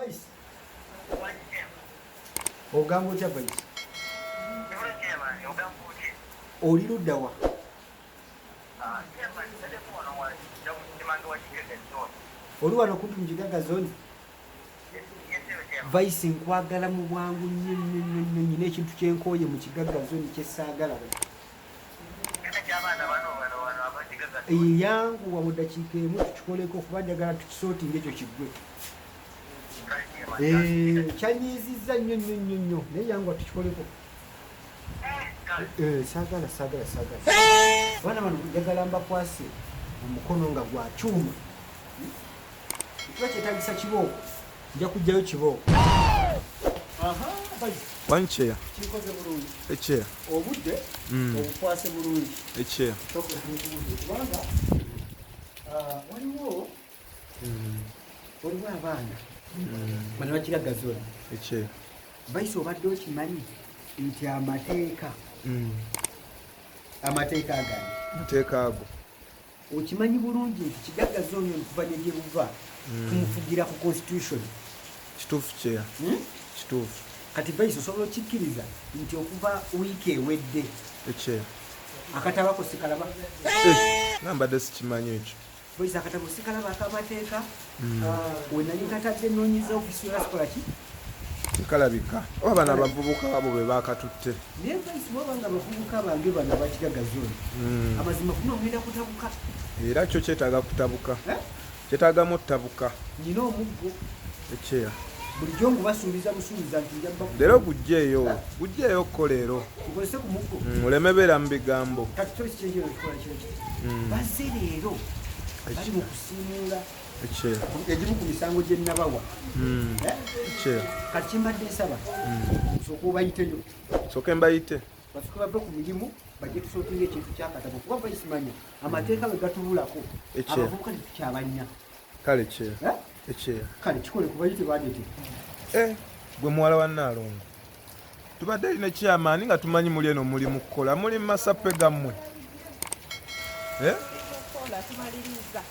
Vice. Ogamba otya Vice? Oli ludda wa? Oli wano kumpi mu Kigaga zone? Vice nkwagala mu bwangu nnyo nyina ekintu kyenkooye mu Kigaga zone kyessaagala. Yangu wa mu ddakiika emu tukikoleko kuba njagala tukisootinga ekyo kiggwe. Kyanyiizizza nnyo naye yangu tukikoleko. Saagala. Abaana bano njagala mbakwase omukono nga gwa kyuma. Kiba kyetaagisa kibooko, nja kuggyayo kibooko. One chair. Kikoze bulungi. A chair. Obudde obukwase bulungi. A chair. Kubanga waliwo abaana bano Kigaga zone. A chair. Vice obadde okimanyi nti amateeka agani. Amateeka ago. Okimanyi bulungi nti Kigaga zone okuva ne gye buva tumufugira ku constitution. Kituufu chair. Kituufu. Kati Vice osobola okikkiriza nti okuva wiiki ewedde eche akatabako sikalaba nambadde sikimanyi ekyo Vice akatabo sikalaba akamateeka wenali katadde noonyiza ofisi yasikola ki kalabika oba bano abavubuka abo be bakatutte naye Vice bwabanga abavubuka bange bano abakigaga zone amazima kuno ogenda kutabuka era kyo kyetaaga kutabuka kyetaagamu ottabuka nyina omuggo echeya bulijjo ngubasuubiza busuubiza nti njaba leero gujjeeyo kolero ukozese ku muggo muleme beera mu bigambo bazze leero bali mu kusiimuula echeya egimu ku misango gye nabawa echeya kati kimbadde nsaba sooka obayiteyo sooka mbayite bafike bave ku mirimu bajje tusootinga ekintu kyakatabo kuba Vice amateeka bwe gatubulako abavubuka tetukyabanya kale echeya kale kikole kubayite badeete gwe muwala wa Nnaalongo tubadde alina kyamaani nga tumanyi muli eno muli mu kukola muli mu masappe gammwe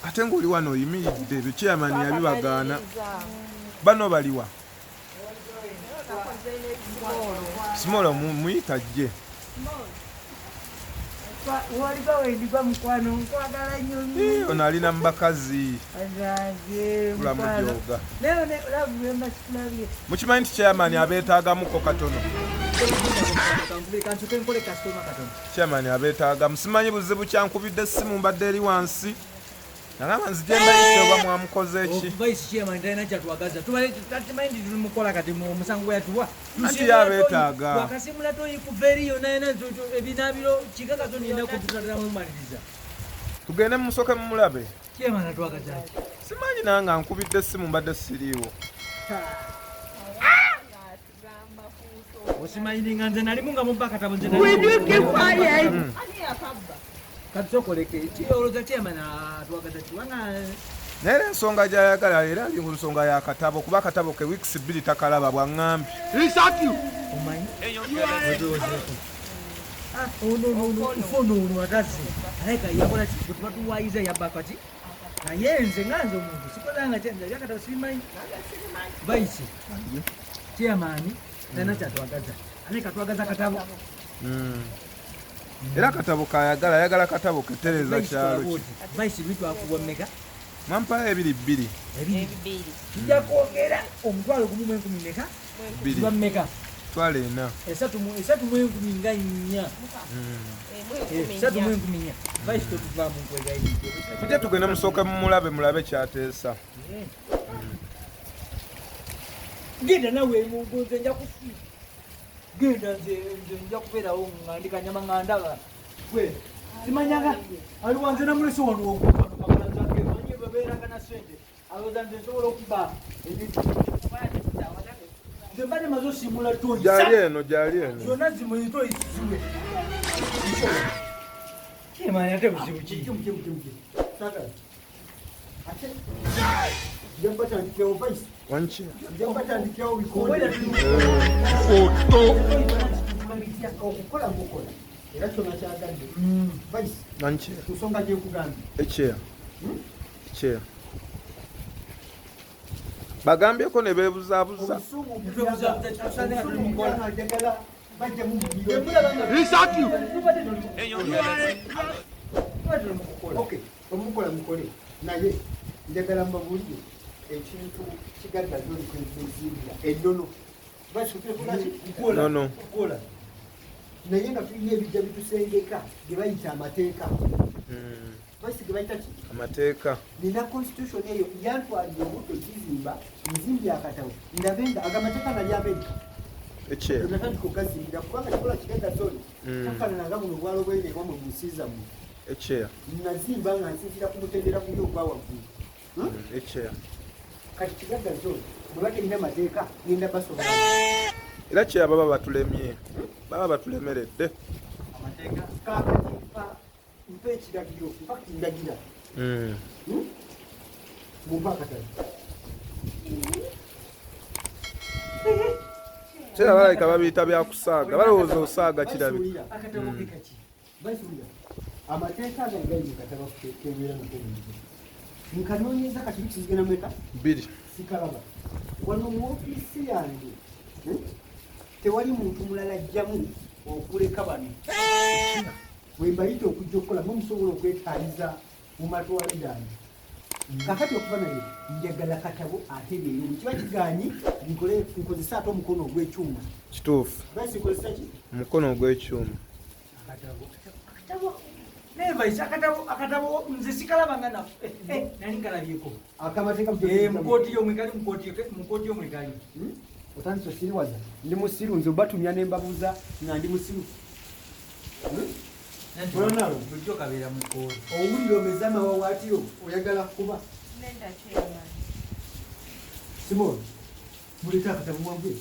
ate ng'oli wano oyimiridde ebyo kyamaani yabibagaana bano baliwa Simolo muyita jje ono alina mu bakazi kulamujooga mukimanyi nti kyamaani abeetaagamuko katono kyamaani abeetaagamu simanyi buzibu kyankubidde essimu mbadde eri wansi nagamba nzije mbayite oba mwamukoze eki anti yabeetaaga tugende musoke mumulabe simanyi nanga nkubidde essimu mbadde siriiwo osimanyiringa nze nalimu nga mubba katabo nze katusokoleke kioloza kyemana twagaza kiwanga naye ensonga gyayagala era ali ku nsonga ya katabo kuba katabo ke weeks 2 takalaba bwaŋŋambi ono atazze aleka yakola tubatuwayiza yabbakati naye nze nganze omuntu sikozanga kyakatabo sibimanyi Vice kyamaani nana kyatwagaza aleka twagaza katabo era katabo kayagala katabo ketereza kyalo Vice bitwakuwa meka mwampayo ebiri bbiri kijja kwogera omutwalo gumu mu enkumi meka bbiri meka twala ena esatu mu enkumi nga nnya esatu mu enkumi nnya Vice totuvaamu nkwegayirire tujja tugende musooke mulabe kyateesa genda nawe nze nja kufi genda nze nja kubeerawo ngandika nyama ngandaba gwe simanyaga aliwo nze namulese wano oguaaaake manye babeeranga na sente alowooza nze nsobola okuba nze mbadde maze osiimula gyali eno zonna zimuitoyisiwe kimanya ate buzibu ate jambatandikirawo Vice wanki jambatandikirawo okukola mukola era kyona kyagadde Vice wanki ku nsonga gyekugambye echeya bagambyeko ne beebuzaabuza omukola mukole naye njagala mbabulire ekintu kigaddazo olikuzimbira ennono nono naye nga tulina ebijja bitusengeka ge bayita amateeka basi ge bayita ki amateeka nina constitution eyo yantwalira obudde kizimba nzimbi akatabo ndabe nga agamateeka nali Amerika ekyeya natandika okugazimbira kubanga kikola kigaddazo oli tafaanananga muno obwalo bweneebwa mwe musiiza mu ekyeya nazimba nga nsinzira kumutendera kuyo oba waggulu ekyeya kati kigaddazo oli bwe baterina amateeka genda basobola era kyeya baba batulemye baba batulemeredde amateeka kakati mpa ekiragiro mpaka kindagira mumpa akatale kyeya balayika babiyita byakusaaga balowooza osaaga kirabika akatabo kekaki baisuulira amateeka agali gali mu katabo kebeera nakomuntu nkanoonyeza kati bikizigena mweka 2 sikalaba wano mu ofiisi yange tewali muntu mulala ajjamu okuleka bano wembayita okujja okukola musobola okwetaaliza mu matwale gange kakati okuba naye njagala katabo ate leero bwekiba kiganyi nkozesa ate omukono ogw'ekyuma kituufu basi nkozesa ki omukono ogw'ekyuma akatabo nze sikalabanga naffe nali nkalabyeko akamateeka mukooti yomwekali mukooti yomwekali otandise osiriwaza ndi musiru nze obatumya nembabuuza nga ndi musiru olonalo bulijjo kabeera mukooti owulire omeza amawawaatiro oyagala kuba simon muleta akatabo mwangwe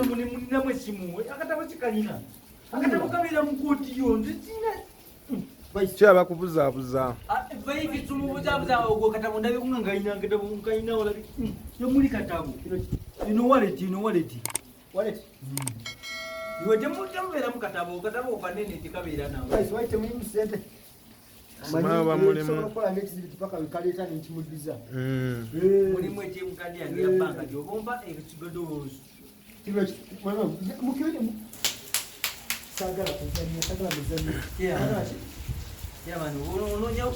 mulinamu esimu akatabo kikalina akatabo kabeera mukooti yo kyeya bakubuzaabuza vaikitsumubuzabuza ogwo katabo ndabe kunga katabo nkaina olabi yomuli katabo ino waleti iwe temubeera mukatabo katabo kanene tikabeera nawe mulimu ekyemukadi yange yabbanga gyobomba ekigodoozi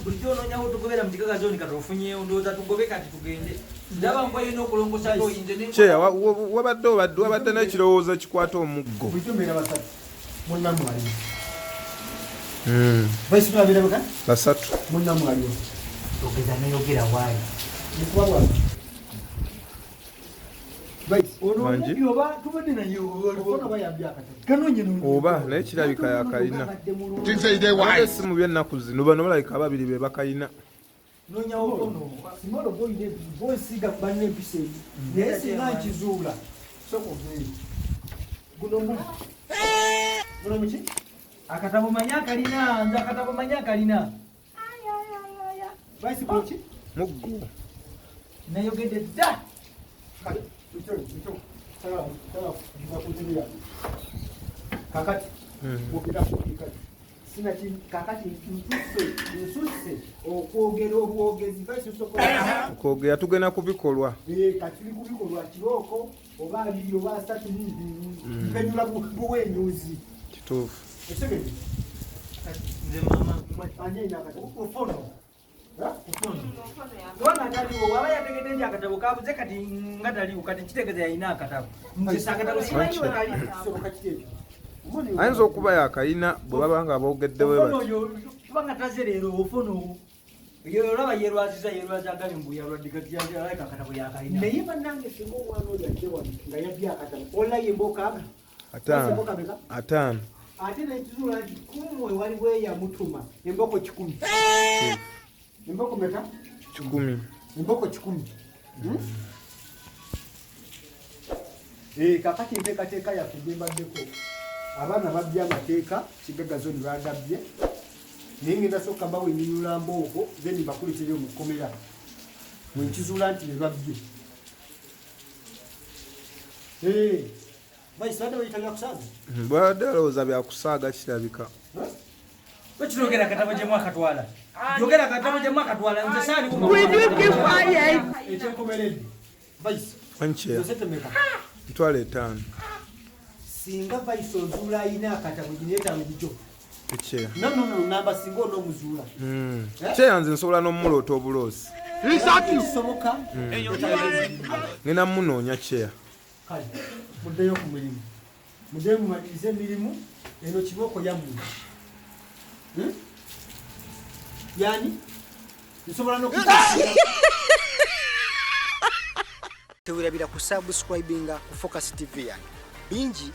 bulijjo ononyawo tugobera mukikakazoni kati ofunyewo ndowooza tugobe kati tugende ndaba nkwayina okulongosa toyinze kyeya wabadde n'ekirowoozo kikwata omuggo basatu munamwaliwo ogeza nayogera waayi oba tubadde oba naye kirabika yakalina esimu byennaku zino bano balayika ababiri be bakayina bosiga kubalina empisa ebi naye singa nkizuula sokogeeri guno muki akatabo manya kalina nze akatabo manya kalina baisikoki muggo nayogedde dda kakati kakati nsuse okwogera obwogezi okwogera tugenda kubikolwa kati tuli kubikolwa kirooko oba abiri oba asatu mpenyula buwenyuzi kituufu ekitegeezi nze mama ofono Lwana taliwo waba yategedde nti akatabo kabuze kati nga taliwo kati kitegeeza yalina akatabo nzisa akatabo simanyi we kali ayinza okuba yakayina bwe baba nga boogeddewe oyo kubanga taze leero ofono olaba yerwaziza agali mbuya lwadde kati yalabika akatabo yakayina naye bannange singa omwana oyo ajje wano nga yabye akatabo olayo embokaaga 5 ate nekizuula nti kumwe waliwo eyamutuma emboko 10 emboko meka 10 emboko 10 kakati enteekateeka yaffe gyembaddeko abaana babbye amateeka kigagazo ne bagabbye naye ngenda sooka mbawe eminyula mbooko then bakuleteyo mu kkomera mwenkizuula nti ne babbye baisibadde bayitalira kusaaga bwadde alowooza byakusaaga kirabika Wachirogera katabo je mwaka twala. Yogera katabo je mwaka twala nze sali kuma. Echekomeredi. Vice. Wanchia. Yosetemeka. Ntwale 5. Singa vice ozula ina katabo jineta mugijo. Eche. No, namba singo no muzula. Cheyanze nsobola n'omulota obulosi. Soboka. Nina munoonya cheya. Kale. Mudeyo ku mulimu. Mudeyo mumalize emirimu eno kiboko yamu. Yani nsobola n'okutasiya. Tewirabira ku subscribinga ku Focus TV yange. Bingi